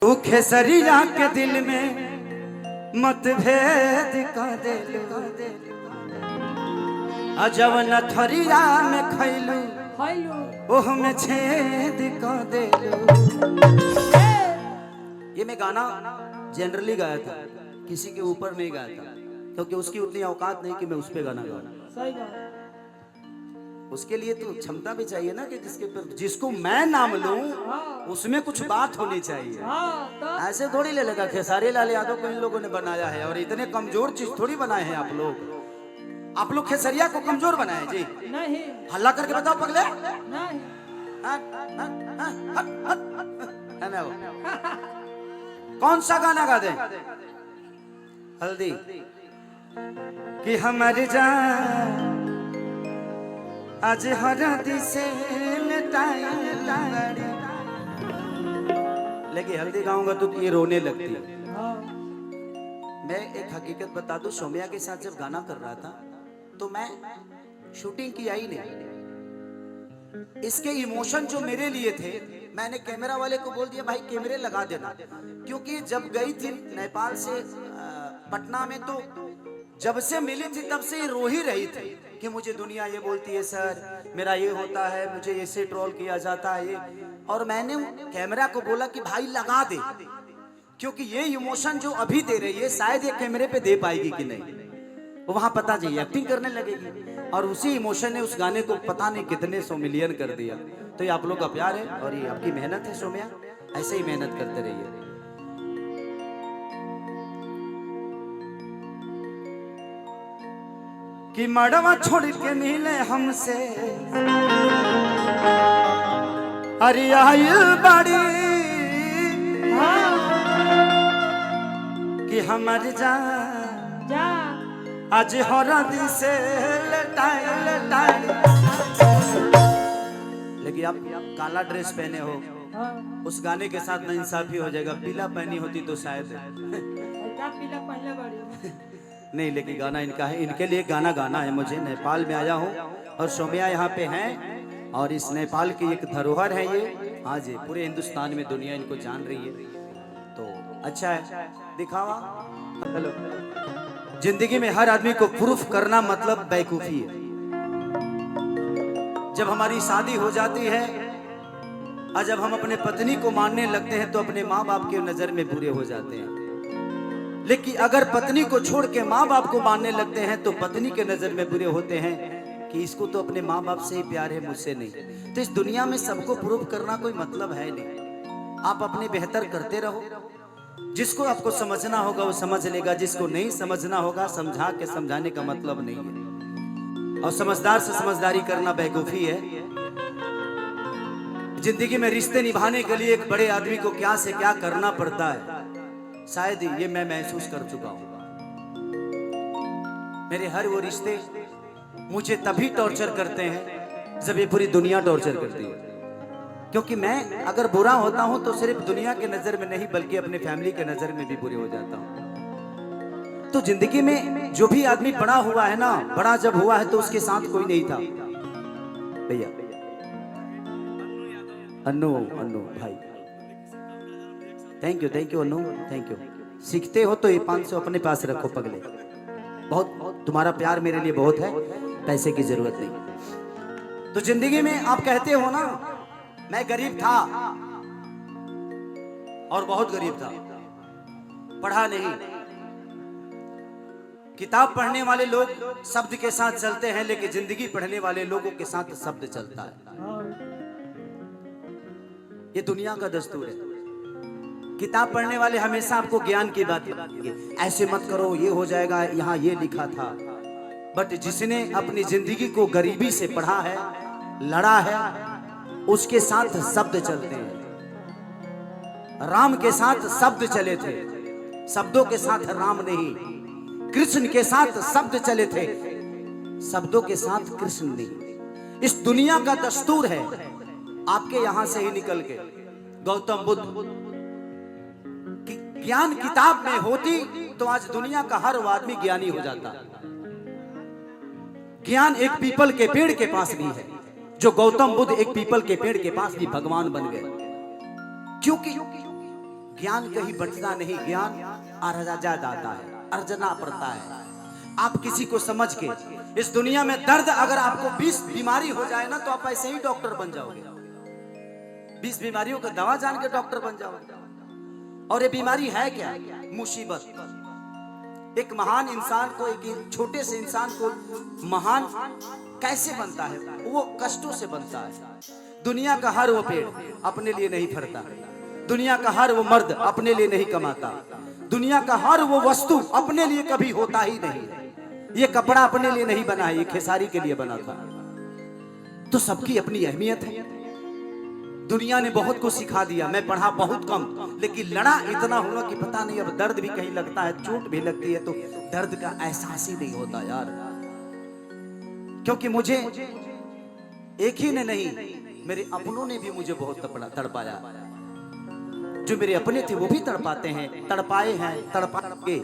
तू खेसरिया के दिल में मतभेद का दे अजब नथरिया में खैलू ओह में छेद का दे। ये मैं गाना जनरली गाया था, किसी के ऊपर नहीं गाया था, क्योंकि उसकी उतनी औकात नहीं कि मैं उस पे गाना गाऊं। उसके लिए तो क्षमता भी चाहिए ना कि जिसको मैं नाम लूं उसमें कुछ बात होनी चाहिए। ऐसे थोड़ी ले लगा खेसारी लाल यादव को इन लोगों ने बनाया है, और इतने कमजोर चीज थोड़ी बनाए हैं आप लोग। आप लोग खेसरिया को कमजोर बनाए जी? नहीं। हल्ला करके बताओ पगले। नहीं। है ना वो? कौन सा गाना गा दे? हल्दी कि हमारी जान आज हरदी से लेकिन हल्दी गाऊंगा तो ये रोने लगती है। मैं एक हकीकत बता दूं, सोम्या के साथ जब गाना कर रहा था तो मैं शूटिंग की आई नहीं। इसके इमोशन जो मेरे लिए थे, मैंने कैमरा वाले को बोल दिया भाई कैमरे लगा देना, क्योंकि जब गई थी नेपाल से पटना में तो जब से मिली थी तब से रो ही रही थी कि मुझे दुनिया ये बोलती है सर मेरा ये होता है, मुझे ऐसे ट्रोल किया जाता है ये। और मैंने कैमरा को बोला कि भाई लगा दे, क्योंकि ये इमोशन जो अभी दे रही है शायद ये कैमरे पे दे पाएगी कि नहीं, वो वहां पता चाहिए एक्टिंग करने लगेगी। और उसी इमोशन ने उस गाने को पता नहीं कितने 100 मिलियन कर दिया। तो ये आप लोग का प्यार है और ये आपकी मेहनत है सोम्या, ऐसे ही मेहनत करते रहिए। कि मड़वा छोड़ के मिले हमसे अरे आयल बड़ी कि हमार जान आज हरदी से लटाई। लेकिन आप काला ड्रेस पहने हो, उस गाने के साथ ना इंसाफी हो जाएगा। पीला पहनी होती तो शायद पीला पहले बड़ी नहीं, लेकिन गाना इनका है, इनके लिए गाना गाना है मुझे। नेपाल में आया हूँ और सोम्या यहाँ पे हैं और इस नेपाल की एक धरोहर है ये। हाँ जी, पूरे हिंदुस्तान में दुनिया इनको जान रही है, तो अच्छा है दिखावा। हेलो, जिंदगी में हर आदमी को प्रूफ करना मतलब बेवकूफी है। जब हमारी शादी हो जाती है और जब हम अपने पत्नी को मानने लगते हैं तो अपने माँ बाप के नजर में बुरे हो जाते हैं। लेकिन अगर पत्नी को छोड़ के माँ बाप को मानने लगते हैं तो पत्नी के नजर में बुरे होते हैं कि इसको तो अपने माँ बाप से ही प्यार है, मुझसे नहीं। तो इस दुनिया में सबको प्रूव करना कोई मतलब है नहीं। आप अपने बेहतर करते रहो, जिसको आपको समझना होगा वो समझ लेगा, जिसको नहीं समझना होगा समझा के समझाने का मतलब नहीं है। और समझदार से समझदारी करना बेवकूफी है। जिंदगी में रिश्ते निभाने के लिए एक बड़े आदमी को क्या से क्या करना पड़ता है, शायद ये मैं महसूस कर चुका हूं। मेरे हर वो रिश्ते मुझे तभी टॉर्चर करते हैं जब ये पूरी दुनिया टॉर्चर करती है। क्योंकि मैं अगर बुरा होता हूं तो सिर्फ दुनिया के नजर में नहीं बल्कि अपने फैमिली के नजर में भी बुरे हो जाता हूं। तो जिंदगी में जो भी आदमी बड़ा हुआ है ना, बड़ा जब हुआ है तो उसके साथ कोई नहीं था। भैया अन्नू भाई, thank you Anu, thank you. सीखते हो तो ये 500 अपने पास रखो पगले, बहुत तुम्हारा प्यार मेरे लिए बहुत है, पैसे की जरूरत नहीं। तो जिंदगी में आप कहते हो ना मैं गरीब था और बहुत गरीब था, पढ़ा नहीं। किताब पढ़ने वाले लोग शब्द के साथ चलते हैं, लेकिन जिंदगी पढ़ने वाले लोगों के साथ शब्द चलता है। ये दुनिया का दस्तूर है। किताब पढ़ने वाले हमेशा आपको ज्ञान की बात बताएंगे, ऐसे मत करो ये हो जाएगा, यहाँ ये लिखा था। बट जिसने अपनी जिंदगी को गरीबी से पढ़ा है, लड़ा है, उसके साथ शब्द चलते हैं। राम के साथ शब्द चले थे, शब्दों के साथ राम नहीं। कृष्ण के साथ शब्द चले थे, शब्दों के साथ कृष्ण नहीं। इस दुनिया का दस्तूर है। आपके यहां से ही निकल के गौतम बुद्ध ज्ञान किताब में होती तो आज दुनिया का हर आदमी ज्ञानी हो जाता। ज्ञान एक पीपल के पेड़ के पास भी है, जो गौतम बुद्ध एक पीपल के पेड़ के पास भी भगवान बन गए। क्योंकि ज्ञान कहीं बंटता नहीं, ज्ञान अर्जा जाता है, अर्जना पड़ता है। आप किसी को समझ के, इस दुनिया में दर्द अगर आपको 20 बीमारी हो जाए ना तो आप ऐसे ही डॉक्टर बन जाओगे। 20 बीमारियों का दवा जान के डॉक्टर बन जाओगे। और ये बीमारी है क्या? मुसीबत। एक महान इंसान को, एक छोटे से इंसान को महान कैसे बनता है? वो कष्टों से बनता है। दुनिया का हर वो पेड़ अपने लिए नहीं फरता, दुनिया का हर वो मर्द अपने लिए नहीं कमाता, दुनिया का हर वो वस्तु अपने लिए कभी होता ही नहीं। ये कपड़ा अपने लिए नहीं बना है, ये खेसारी के लिए बना था। तो सबकी अपनी अहमियत है। दुनिया ने बहुत कुछ सिखा दिया, मैं पढ़ा बहुत कम, लेकिन लड़ा इतना हुआ कि पता नहीं, अब दर्द भी कहीं लगता है, चोट भी लगती है तो दर्द का एहसास ही नहीं होता यार। क्योंकि मुझे एक ही ने नहीं, मेरे अपनों ने भी मुझे बहुत तड़पाया। जो मेरे अपने थे वो भी तड़पाते हैं, तड़पाए हैं, तड़पाएंगे।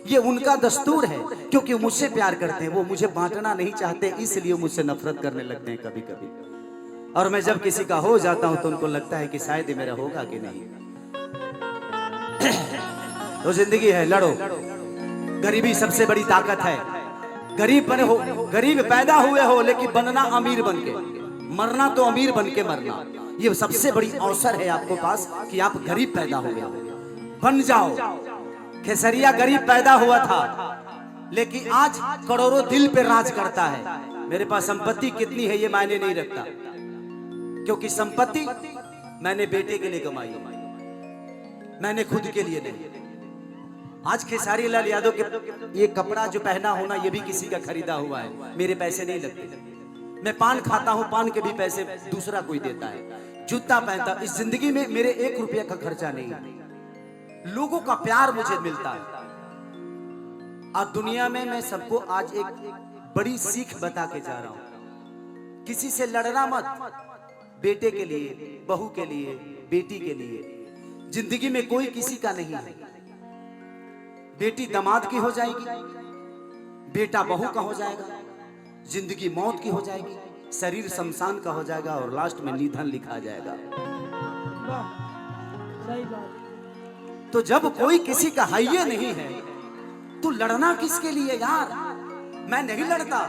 ये उनका दस्तूर है, क्योंकि मुझसे प्यार करते हैं। वो मुझे बांटना नहीं चाहते, इसलिए मुझसे नफरत करने लगते हैं कभी कभी। और मैं जब किसी का हो जाता हूं तो उनको लगता है कि शायद ये मेरा होगा कि नहीं। तो जिंदगी है, लड़ो। गरीबी सबसे बड़ी ताकत है। गरीब बने हो, गरीब पैदा हुए हो, लेकिन बनना अमीर बन के, मरना तो अमीर बन के मरना। ये सबसे बड़ी अवसर है आपको पास कि आप गरीब पैदा हुए हो, बन जाओ। खेसरिया गरीब पैदा हुआ था, लेकिन आज करोड़ों दिल पे राज करता है। मेरे पास संपत्ति कितनी है ये मायने नहीं रखता, क्योंकि संपत्ति मैंने बेटे के लिए कमाई, मैंने खुद के लिए नहीं। आज खेसारी लाल यादव के ये कपड़ा जो पहना होना, ये भी किसी का खरीदा हुआ है, मेरे पैसे नहीं लगते। मैं पान खाता हूं, पान के भी पैसे दूसरा कोई देता है। जूता पहनता, इस जिंदगी में मेरे 1 रुपया का खर्चा नहीं है। लोगों का प्यार मुझे मिलता है। और दुनिया में मैं सबको आज एक बड़ी सीख बता के जा रहा हूं, किसी से लड़ना मत। बेटे के लिए, बहू के लिए, बेटी के लिए। जिंदगी में कोई किसी का नहीं है। बेटी दामाद की हो जाएगी, बेटा बहू का हो जाएगा, जिंदगी मौत की हो जाएगी, शरीर शमशान का हो जाएगा, और लास्ट में निधन लिखा जाएगा। सही बात। तो जब कोई किसी का हाइये नहीं है तो लड़ना किसके लिए यार? मैं नहीं लड़ता,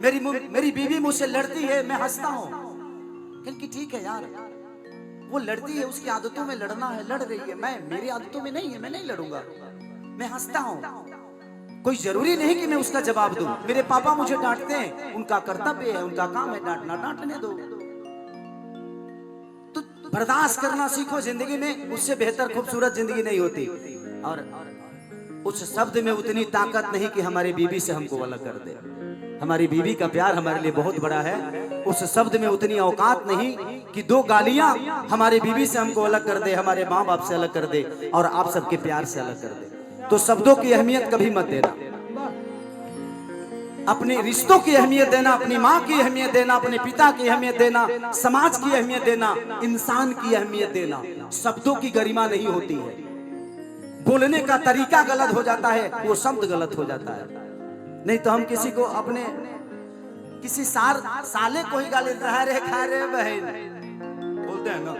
मेरी बीवी मुझसे लड़ती है, मैं हंसता हूं, क्योंकि ठीक है यार, वो लड़ती है, उसकी आदतों में लड़ना है, लड़ रही है। मैं, मेरी आदतों में नहीं है, मैं नहीं लड़ूंगा, मैं हंसता हूं। कोई जरूरी नहीं कि मैं उसका जवाब दूं। मेरे पापा मुझे डांटते हैं, उनका कर्तव्य है, उनका काम है डांटना, डांटने दो। तो बर्दाश्त करना सीखो जिंदगी में, उससे बेहतर खूबसूरत जिंदगी नहीं होती। और उस शब्द में उतनी ताकत नहीं कि हमारी बीवी से हमको अलग कर दे। हमारी बीवी का प्यार हमारे लिए बहुत बड़ा है। उस शब्द में उतनी औकात नहीं कि 2 गालियां हमारी बीवी से हमको अलग कर दे, हमारे माँ बाप से अलग कर दे, और आप सबके प्यार से अलग कर दे। तो शब्दों की अहमियत कभी मत देना, अपने रिश्तों की अहमियत देना, अपनी माँ की अहमियत देना, अपने पिता की अहमियत देना, समाज की अहमियत देना, इंसान की अहमियत देना। शब्दों की गरिमा नहीं होती है। बोलने का तरीका गलत हो जाता है, वो शब्द गलत हो जाता है। नहीं तो हम किसी को, अपने किसी साले को ही गाली रहा रे खा रे बहन बोलते हैं ना,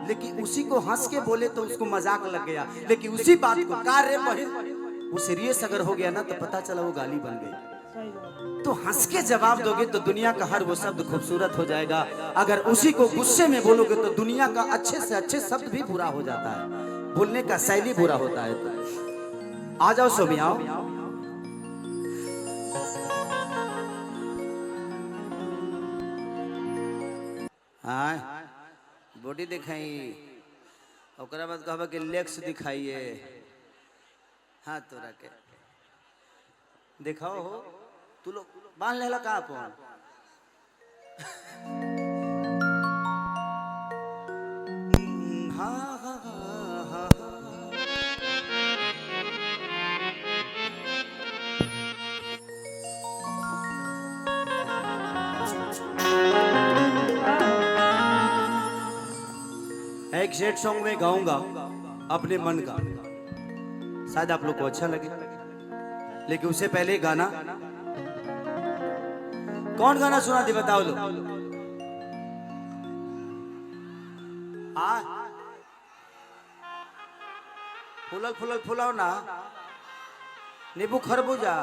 लेकिन उसी को हंस के बोले तो उसको मजाक लग गया, लेकिन उसी बात को का रे बहन वो सीरियस अगर हो गया ना तो पता चला वो गाली बन गई। तो हंस के जवाब दोगे तो दुनिया का हर वो शब्द खूबसूरत हो जाएगा। अगर उसी को गुस्से में बोलोगे तो दुनिया का अच्छे से अच्छे शब्द भी बुरा हो जाता है, बोलने का शैली बुरा होता है। तो आ जाओ सोमी, आओ। हाँ, बॉडी दिखाई, ओकरा बाद कहबा कि लेग्स दिखाइए, हाथ तो रखे दिखाओ हो। तू लोग बांध लेला का अपन? हाँ हाँ हाँ हाँ एक शेड सॉन्ग में गाऊंगा अपने मन का, शायद आप लोग को अच्छा लगे, लेकिन उससे पहले गाना, कौन गाना सुना दी बताओ लो। हाँ फुलल फुलल फुलाओ ना, नींबू खरबूजा।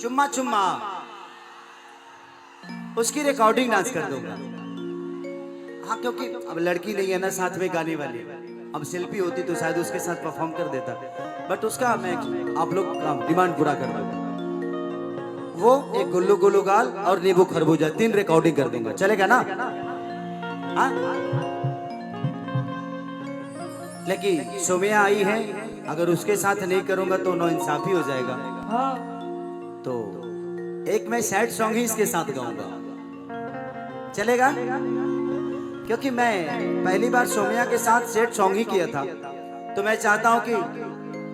चुम्मा चुम्मा, उसकी रिकॉर्डिंग डांस कर दूंगा। हाँ, क्योंकि अब लड़की नहीं है ना साथ में गाने वाली। अब शिल्पी होती तो शायद उसके साथ परफॉर्म कर देता, बट उसका मैं आप लोग का डिमांड पूरा कर दूंगा। वो एक गुल्लू गुल्लू गाल और नींबू खरबूजा 3 रिकॉर्डिंग कर दूंगा, चलेगा ना? हाँ? लेकिन सोमिया आई है, अगर उसके साथ नहीं करूंगा तो नाइंसाफी हो जाएगा। हाँ तो एक मैं सैड सॉन्ग ही इसके साथ गाऊंगा, चलेगा? क्योंकि मैं पहली बार सोमिया के साथ सैड सॉन्ग ही किया था, तो मैं चाहता हूं कि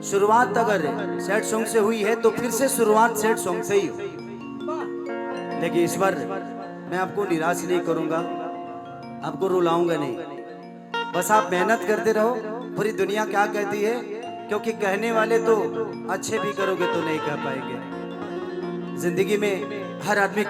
शुरुआत अगर सैड सॉन्ग से हुई है तो फिर से शुरुआत सैड सॉन्ग से ही हो। वाह लेकिन इस बार मैं आपको निराश नहीं करूंगा, आपको रुलाऊंगा नहीं। बस आप मेहनत करते रहो, पूरी दुनिया क्या कहती है, क्योंकि कहने वाले तो अच्छे भी करोगे तो नहीं कह पाएंगे। जिंदगी में हर आदमी